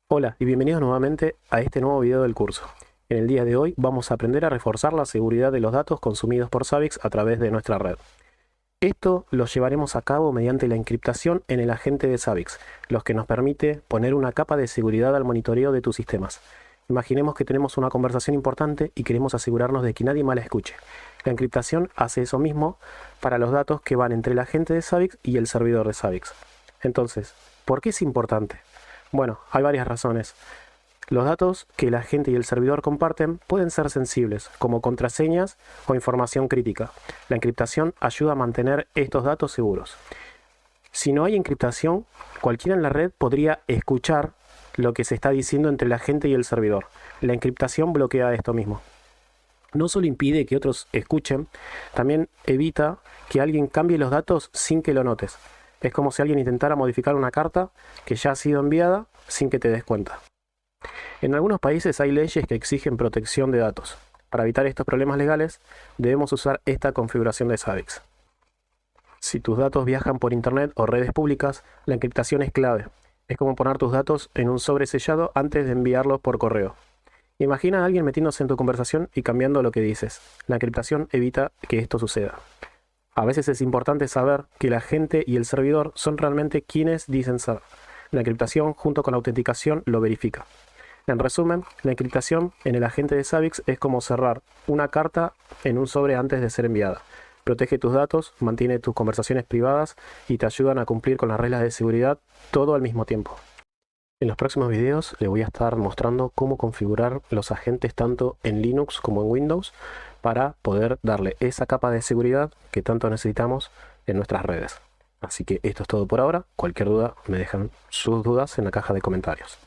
Hola y bienvenidos nuevamente a este nuevo video del curso. En el día de hoy vamos a aprender a reforzar la seguridad de los datos consumidos por Savix a través de nuestra red. Esto lo llevaremos a cabo mediante la encriptación en el agente de Savix, lo que nos permite poner una capa de seguridad al monitoreo de tus sistemas. Imaginemos que tenemos una conversación importante y queremos asegurarnos de que nadie más la escuche. La encriptación hace eso mismo para los datos que van entre el agente de Savix y el servidor de Savix. Entonces, ¿por qué es importante? Bueno, hay varias razones. Los datos que el agente y el servidor comparten pueden ser sensibles, como contraseñas o información crítica. La encriptación ayuda a mantener estos datos seguros. Si no hay encriptación, cualquiera en la red podría escuchar lo que se está diciendo entre el agente y el servidor. La encriptación bloquea esto mismo. No solo impide que otros escuchen, también evita que alguien cambie los datos sin que lo notes. Es como si alguien intentara modificar una carta que ya ha sido enviada sin que te des cuenta. En algunos países hay leyes que exigen protección de datos. Para evitar estos problemas legales, debemos usar esta configuración de Savix. Si tus datos viajan por internet o redes públicas, la encriptación es clave. Es como poner tus datos en un sobre sellado antes de enviarlos por correo. Imagina a alguien metiéndose en tu conversación y cambiando lo que dices. La encriptación evita que esto suceda. A veces es importante saber que el agente y el servidor son realmente quienes dicen ser. La encriptación junto con la autenticación lo verifica. En resumen, la encriptación en el agente de Savix es como cerrar una carta en un sobre antes de ser enviada. Protege tus datos, mantiene tus conversaciones privadas y te ayudan a cumplir con las reglas de seguridad todo al mismo tiempo. En los próximos videos les voy a estar mostrando cómo configurar los agentes tanto en Linux como en Windows para poder darle esa capa de seguridad que tanto necesitamos en nuestras redes. Así que esto es todo por ahora. Cualquier duda me dejan sus dudas en la caja de comentarios.